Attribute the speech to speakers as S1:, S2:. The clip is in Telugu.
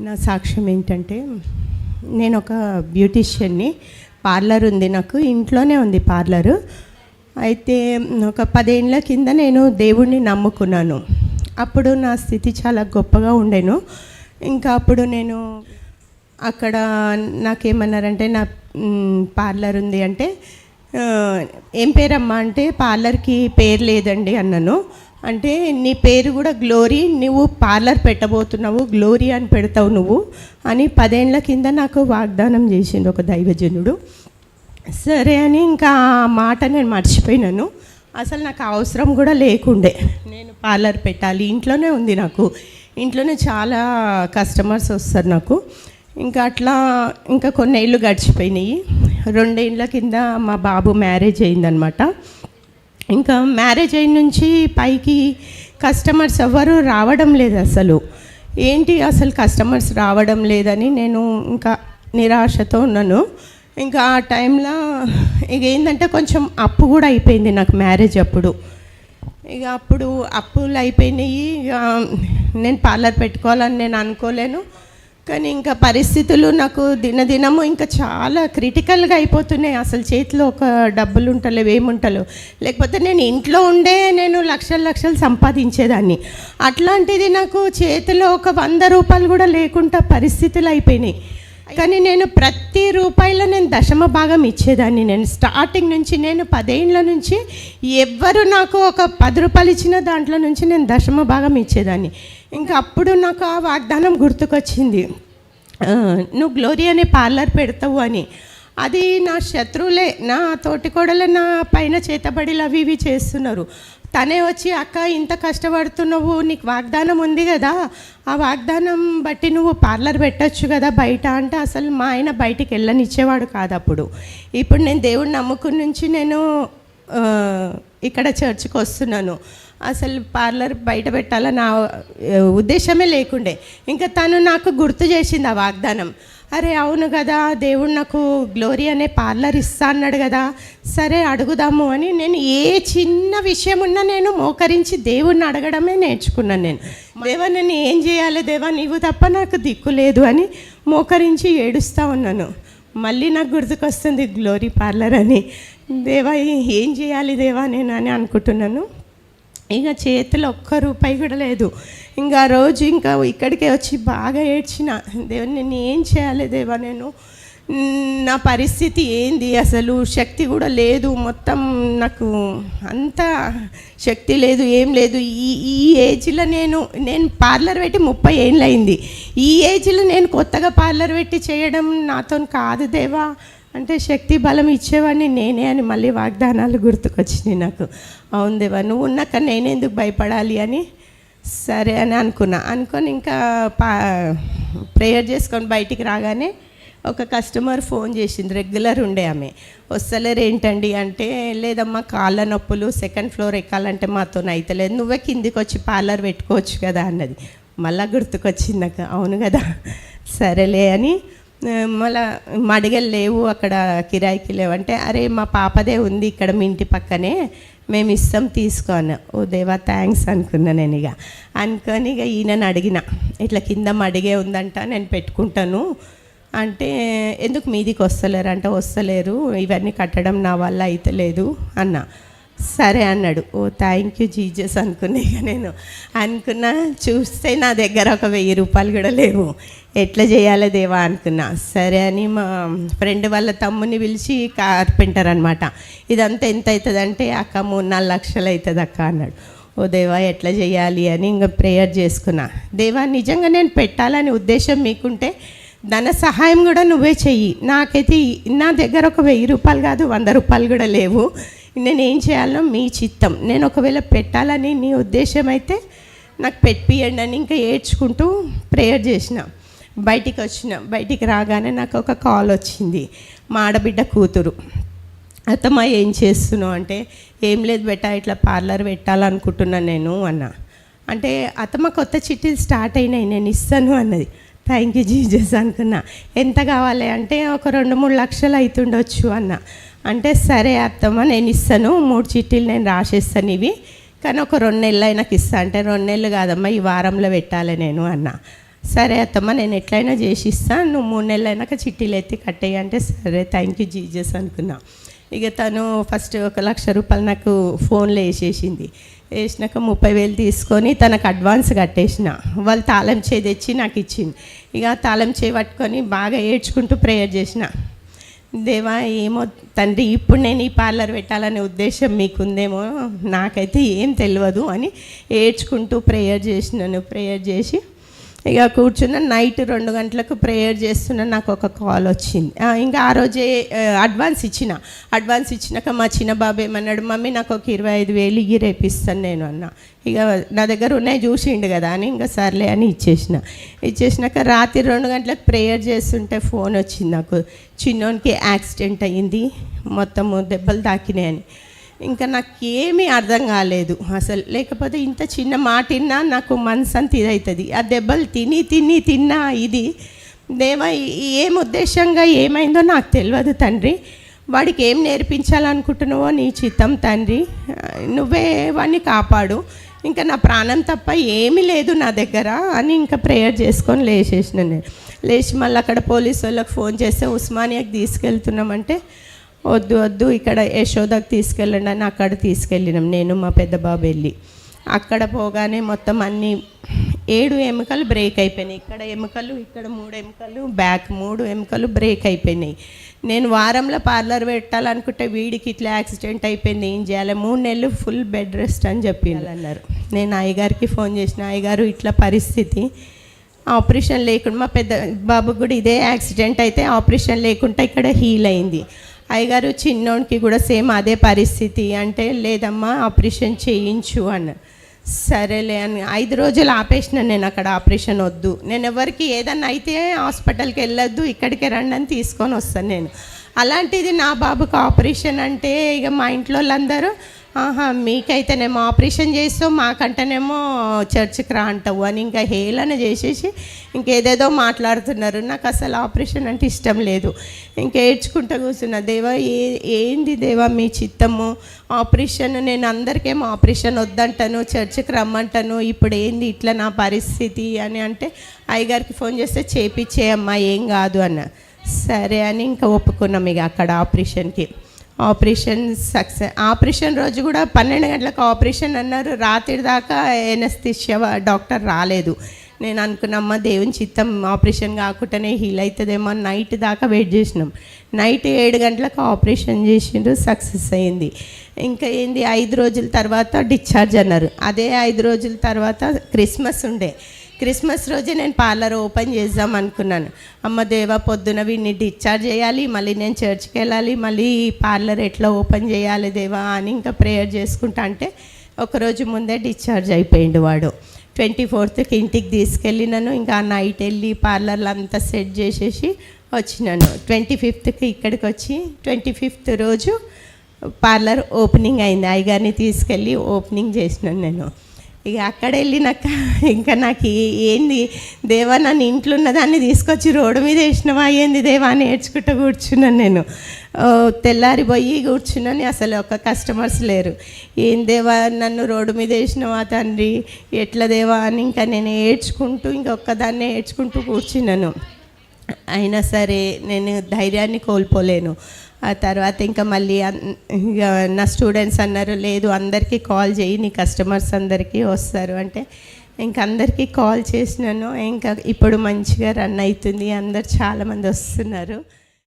S1: నా సాక్ష్యం ఏంటంటే, నేను ఒక బ్యూటీషియన్ని. పార్లర్ ఉంది నాకు, ఇంట్లోనే ఉంది పార్లరు. అయితే ఒక 10 ఏళ్ళ కింద నేను దేవుణ్ణి నమ్ముకున్నాను. అప్పుడు నా స్థితి చాలా గొప్పగా ఉండేను. ఇంకా అప్పుడు నేను అక్కడ నాకేమన్నారంటే, నా పార్లర్ ఉంది అంటే, ఏం పేరమ్మా అంటే, పార్లర్కి పేరు లేదండి అన్నాను. అంటే నీ పేరు కూడా గ్లోరీ, నువ్వు పార్లర్ పెట్టబోతున్నావు, గ్లోరీ అని పెడతావు నువ్వు అని 10 ఏళ్ళ కింద నాకు వాగ్దానం చేసిండు ఒక దైవజనుడు. సరే అని ఇంకా ఆ మాట నేను మర్చిపోయినాను. అసలు నాకు అవసరం కూడా లేకుండే నేను పార్లర్ పెట్టాలి. ఇంట్లోనే ఉంది నాకు, ఇంట్లోనే చాలా కస్టమర్స్ వస్తారు నాకు. ఇంకా అట్లా ఇంకా కొన్ని ఏళ్ళు గడిచిపోయినాయి. 2 ఏళ్ళ కింద మా బాబు మ్యారేజ్ అయిందనమాట. ఇంకా మ్యారేజ్ అయిన నుంచి పైకి కస్టమర్స్ ఎవ్వరూ రావడం లేదు. అసలు ఏంటి అసలు కస్టమర్స్ రావడం లేదని నేను ఇంకా నిరాశతో ఉన్నాను. ఇంకా ఆ టైంలో ఇక ఏంటంటే కొంచెం అప్పు కూడా అయిపోయింది నాకు మ్యారేజ్ అప్పుడు. ఇక అప్పుడు అప్పులు అయిపోయినాయి. ఇక నేను పార్లర్ పెట్టుకోవాలని నేను అనుకోలేను. కానీ ఇంకా పరిస్థితులు నాకు దినదినము ఇంకా చాలా క్రిటికల్గా అయిపోతున్నాయి. అసలు చేతిలో ఒక డబ్బులు ఉంటలేవు, ఏముంటలేవు. లేకపోతే నేను ఇంట్లో ఉండే నేను లక్షలు సంపాదించేదాన్ని. అట్లాంటిది నాకు చేతిలో ఒక 100 రూపాయలు కూడా లేకుండా పరిస్థితులు అయిపోయినాయి. కానీ నేను ప్రతి రూపాయిలో నేను దశమ భాగం ఇచ్చేదాన్ని. నేను స్టార్టింగ్ నుంచి, నేను 10 ఏళ్ళ నుంచి ఎవ్వరు నాకు ఒక 10 రూపాయలు ఇచ్చిన దాంట్లో నుంచి నేను దశమ భాగం ఇచ్చేదాన్ని. ఇంకా అప్పుడు నాకు ఆ వాగ్దానం గుర్తుకొచ్చింది, నువ్వు గ్లోరీ అనే పార్లర్ పెడతావు అని. అది నా శత్రువులే, నా తోటికోడలే నా పైన చేతబడిలు అవి ఇవి చేస్తున్నారు. తనే వచ్చి, అక్క ఇంత కష్టపడుతున్నావు, నీకు వాగ్దానం ఉంది కదా, ఆ వాగ్దానం బట్టి నువ్వు పార్లర్ పెట్టచ్చు కదా బయట అంటే, అసలు మా ఆయన బయటికి వెళ్ళనిచ్చేవాడు కాదు అప్పుడు. ఇప్పుడు నేను దేవుడిని నమ్ముకుని నుంచి నేను ఇక్కడ చర్చ్కి వస్తున్నాను. అసలు పార్లర్ బయట పెట్టాలని నా ఉద్దేశమే లేకుండే. ఇంకా తను నాకు గుర్తు చేసింది ఆ వాగ్దానం. అరే అవును కదా, దేవుడు నాకు గ్లోరీ అనే పార్లర్ ఇస్తా అన్నాడు కదా, సరే అడుగుదాము అని నేను ఏ చిన్న విషయం ఉన్నా నేను మోకరించి దేవుణ్ణి అడగడమే నేర్చుకున్నాను. నేను దేవా నేను ఏం చేయాలి దేవా, నీవు తప్ప నాకు దిక్కు లేదు అని మోకరించి ఏడుస్తూ ఉన్నాను. మళ్ళీ నాకు గుర్తుకొస్తుంది గ్లోరీ పార్లర్ అని. దేవా ఏం చేయాలి దేవా నేను అని అనుకుంటున్నాను. ఇక చేతిలో ఒక్క రూపాయి కూడా లేదు. ఇంకా ఆ రోజు ఇంకా ఇక్కడికే వచ్చి బాగా ఏడ్చిన, దేవా నేను ఏం చేయాలి దేవా, నేను నా పరిస్థితి ఏంది, అసలు శక్తి కూడా లేదు, మొత్తం నాకు అంత శక్తి లేదు, ఏం లేదు. ఈ ఏజ్లో నేను పార్లర్ పెట్టి 30 ఏళ్ళు అయింది. ఈ ఏజ్లో నేను కొత్తగా పార్లర్ పెట్టి చేయడం నాతో కాదు దేవా అంటే, శక్తి బలం ఇచ్చేవాడిని నేనే అని మళ్ళీ వాగ్దానాలు గుర్తుకొచ్చినాయి నాకు. అవును దేవా నువ్వు ఉన్నాక నేనెందుకు భయపడాలి అని సరే అని అనుకొని ఇంకా ప్రేయర్ చేసుకొని బయటికి రాగానే ఒక కస్టమర్ ఫోన్ చేసింది. రెగ్యులర్ ఉండే ఆమె. వస్తలేరు ఏంటండి అంటే, లేదమ్మా కాళ్ళ నొప్పులు, 2nd ఫ్లోర్ ఎక్కాలంటే మాతో అయితలేదు, నువ్వే కిందికి వచ్చి పార్లర్ పెట్టుకోవచ్చు కదా అన్నది. మళ్ళీ గుర్తుకొచ్చింది నాకు, అవును కదా సరేలే అని. మళ్ళీ మడిగలు లేవు అక్కడ, కిరాయికి లేవంటే, అరే మా పాపదే ఉంది ఇక్కడ మీ ఇంటి పక్కనే, మేము ఇస్తాం తీసుకో అన్న. ఓ దేవా థ్యాంక్స్ అనుకున్నా నేను. ఇక అనుకొని ఇక ఈయనని అడిగిన, ఇట్లా కింద మడిగే ఉందంట నేను పెట్టుకుంటాను అంటే, ఎందుకు మీదికి వస్తలేరు అంటే, వస్తలేరు ఇవన్నీ కట్టడం నా వల్ల అయితే లేదు అన్న. సరే అన్నాడు. ఓ థ్యాంక్ యూ జీజస్ అనుకున్నా. ఇక నేను అనుకున్నా, చూస్తే నా దగ్గర ఒక 1000 రూపాయలు కూడా లేవు, ఎట్లా చేయాలి దేవా అనుకున్నా. సరే అని మా ఫ్రెండ్ వాళ్ళ తమ్ముని పిలిచి, కార్పెంటర్ అనమాట, ఇదంతా ఎంత అవుతుంది అంటే, అక్క 3-4 లక్షలు అవుతుంది అక్క అన్నాడు. ఓ దేవా ఎట్లా చేయాలి అని ఇంకా ప్రేయర్ చేసుకున్నా. దేవా నిజంగా నేను పెట్టాలని ఉద్దేశం మీకుంటే ధన సహాయం కూడా నువ్వే చెయ్యి. నాకైతే నా దగ్గర ఒక 1000 రూపాయలు కాదు, 100 రూపాయలు కూడా లేవు. నేను ఏం చేయాలో మీ చిత్తం, నేను ఒకవేళ పెట్టాలని నీ ఉద్దేశం అయితే నాకు పెట్టియండి అని ఇంకా ఏడ్చుకుంటూ ప్రేయర్ చేసిన. బయటికి వచ్చిన. బయటికి రాగానే నాకు ఒక కాల్ వచ్చింది. మా ఆడబిడ్డ కూతురు, అత్తమ్మ ఏం చేస్తున్నావు అంటే, ఏం లేదు బెట్ట ఇట్లా పార్లర్ పెట్టాలనుకుంటున్నాను నేను అన్నా. అంటే అత్తమ్మ కొత్త చిట్టీలు స్టార్ట్ అయినాయి, నేను ఇస్తాను అన్నది. థ్యాంక్ యూ జీజస్ అనుకున్నా. ఎంత కావాలి అంటే, ఒక 2-3 లక్షలు అవుతుండొచ్చు అన్న. అంటే సరే అత్తమ్మ నేను ఇస్తాను, 3 చిట్టీలు నేను రాసేస్తాను ఇవి, కానీ ఒక 2 నెలలు అయినాక ఇస్తా అంటే, 2 నెలలు కాదమ్మా ఈ వారంలో పెట్టాలి నేను అన్నా. సరే అత్తమ్మ నేను ఎట్లయినా చేసిస్తా, నువ్వు 3 నెలలు అయినాక చిట్టీలు ఎత్తి కట్టేయి అంటే సరే థ్యాంక్ యూ జీజస్ అనుకున్నా. ఇక తను ఫస్ట్ 1,00,000 రూపాయలు నాకు ఫోన్లో వేసేసింది. వేసినాక 30,000 తీసుకొని తనకు అడ్వాన్స్ కట్టేసిన. వాళ్ళు తాళం చేయి తెచ్చి నాకు ఇచ్చింది. ఇక తాళం చేయి పట్టుకొని బాగా ఏడ్చుకుంటూ ప్రేయర్ చేసిన. దేవా ఏమో తండ్రి, ఇప్పుడు నేను ఈ పార్లర్ పెట్టాలనే ఉద్దేశం మీకుందేమో, నాకైతే ఏం తెలియదు అని ఏడ్చుకుంటూ ప్రేయర్ చేసినాను. ప్రేయర్ చేసి ఇక కూర్చున్న. నైట్ 2 గంటలకు ప్రేయర్ చేస్తున్నా, నాకు ఒక కాల్ వచ్చింది. ఇంకా ఆ రోజే అడ్వాన్స్ ఇచ్చినాక మా చిన్న బాబు ఏమన్నాడు, మమ్మీ నాకు ఒక 25,000 ఇయ్యి రేపిస్తాను నేను అన్న. ఇక నా దగ్గర ఉన్నాయి చూసిండు కదా అని ఇంకా సర్లే అని ఇచ్చేసినాక రాత్రి 2 గంటలకు ప్రేయర్ చేస్తుంటే ఫోన్ వచ్చింది నాకు, చిన్నోనికి యాక్సిడెంట్ అయ్యింది, మొత్తము దెబ్బలు తాకినాయని. ఇంకా నాకు ఏమీ అర్థం కాలేదు అసలు. లేకపోతే ఇంత చిన్న మాట విన్నా నాకు మనసు అంత ఇదవుతుంది. ఆ దెబ్బలు తిన్నా ఇది దేవా ఏం ఉద్దేశంగా ఏమైందో నాకు తెలియదు తండ్రి. వాడికి ఏం నేర్పించాలనుకుంటున్నావో నీ చిత్తం తండ్రి, నువ్వే వాడిని కాపాడు, ఇంకా నా ప్రాణం తప్ప ఏమీ లేదు నా దగ్గర అని ఇంకా ప్రేయర్ చేసుకొని లేచేసిన. నేను లేచి మళ్ళీ అక్కడ పోలీసు వాళ్ళకి ఫోన్ చేస్తే ఉస్మానియాకి తీసుకెళ్తున్నామంటే వద్దు ఇక్కడ యశోదకి తీసుకెళ్ళండి అని అక్కడ తీసుకెళ్ళినాం. నేను మా పెద్ద బాబు వెళ్ళి అక్కడ పోగానే మొత్తం అన్నీ 7 ఎముకలు బ్రేక్ అయిపోయినాయి. ఇక్కడ 3 ఎముకలు బ్యాక్ 3 ఎముకలు బ్రేక్ అయిపోయినాయి. నేను వారంలో పార్లర్ పెట్టాలనుకుంటే వీడికి ఇట్లా యాక్సిడెంట్ అయిపోయింది, ఏం చేయాలి, 3 నెలలు ఫుల్ బెడ్ రెస్ట్ అని చెప్పి అన్నారు. నేను అయ్యగారికి ఫోన్ చేసిన, అయ్యగారు ఇట్లా పరిస్థితి, ఆపరేషన్ లేకుండా మా పెద్ద బాబుకి కూడా ఇదే యాక్సిడెంట్ అయితే ఆపరేషన్ లేకుండా ఇక్కడ హీల్ అయింది. అయ్యగారు చిన్నోడికి కూడా సేమ్ అదే పరిస్థితి అంటే, లేదమ్మా ఆపరేషన్ చేయించు అన్న. సరేలే అని 5 రోజులు ఆపేసిన. నేను అక్కడ ఆపరేషన్ వద్దు, నేను ఎవరికి ఏదన్నా అయితే హాస్పిటల్కి వెళ్ళొద్దు, ఇక్కడికే రండి అని తీసుకొని వస్తాను నేను. అలాంటిది నా బాబుకి ఆపరేషన్ అంటే ఇక మా ఇంట్లో వాళ్ళందరూ మీకైతేనేమో ఆపరేషన్ చేస్తావు, మాకంటేనేమో చర్చికి రా అంటావు అని ఇంకా హేళన చేసేసి ఇంకేదేదో మాట్లాడుతున్నారు. నాకు అసలు ఆపరేషన్ అంటే ఇష్టం లేదు. ఇంకా ఏడ్చుకుంటూ కూర్చున్నా, దేవా ఏంది దేవా మీ చిత్తము, ఆపరేషన్ నేను అందరికేమో ఆపరేషన్ వద్దంటాను, చర్చికి రమ్మంటాను, ఇప్పుడు ఏంది ఇట్లా నా పరిస్థితి అని అంటే అయ్యగారికి ఫోన్ చేస్తే చేపిచ్చేయమ్మా ఏం కాదు అన్న. సరే అని ఇంకా ఒప్పుకున్నాం. ఇక అక్కడ ఆపరేషన్ సక్సెస్. ఆపరేషన్ రోజు కూడా 12 గంటలకు ఆపరేషన్ అన్నారు. రాత్రి దాకా ఎనస్థిషియా డాక్టర్ రాలేదు. నేను అనుకున్నమ్మ దేవుని చిత్తం ఆపరేషన్ కాకుండానే హీల్ అవుతుందేమో. నైట్ దాకా వెయిట్ చేసినాం. నైట్ 7 గంటలకు ఆపరేషన్ చేసిండ్రు, సక్సెస్ అయింది. ఇంకా ఏంది 5 రోజుల తర్వాత డిశ్చార్జ్ అన్నారు. అదే 5 రోజుల తర్వాత క్రిస్మస్ రోజే నేను పార్లర్ ఓపెన్ చేద్దాం అనుకున్నాను. అమ్మ దేవా పొద్దున వీడిని డిశ్చార్జ్ చేయాలి, మళ్ళీ నేను చర్చ్కి వెళ్ళాలి, మళ్ళీ పార్లర్ ఎట్లా ఓపెన్ చేయాలి దేవా అని ఇంకా ప్రేయర్ చేసుకుంటా అంటే ఒకరోజు ముందే డిశ్చార్జ్ అయిపోయిండు వాడు. 24th ఇంటికి తీసుకెళ్ళినాను. ఇంకా నైట్ వెళ్ళి పార్లర్లో అంతా సెట్ చేసేసి వచ్చినాను. 25th ఇక్కడికి వచ్చి 25th రోజు పార్లర్ ఓపెనింగ్ అయింది. అయ్యగారిని తీసుకెళ్ళి ఓపెనింగ్ చేసినాను నేను. ఇక అక్కడ వెళ్ళినాక ఇంకా నాకు ఏంది దేవా నన్ను ఇంట్లో ఉన్నదాన్ని తీసుకొచ్చి రోడ్డు మీద వేసినవా ఏంది దేవా అని ఏడ్చుకుంటూ కూర్చున్నాను నేను. తెల్లారిపోయి కూర్చున్నాను, అసలు ఒక కస్టమర్స్ లేరు. ఏం దేవా నన్ను రోడ్డు మీద వేసినవా తండ్రి, ఎట్లా దేవా అని ఇంకా నేను ఏడ్చుకుంటూ ఇంకొక్కదాన్నే ఏడ్చుకుంటూ కూర్చున్నాను. అయినా సరే నేను ధైర్యాన్ని కోల్పోలేను. ఆ తర్వాత ఇంకా మళ్ళీ నా స్టూడెంట్స్ అన్నారు, లేదు అందరికీ కాల్ చేయి, నీ కస్టమర్స్ అందరికీ వస్తారు అంటే ఇంక అందరికీ కాల్ చేసినాను. ఇంకా ఇప్పుడు మంచిగా రన్ అవుతుంది, అందరు చాలామంది వస్తున్నారు.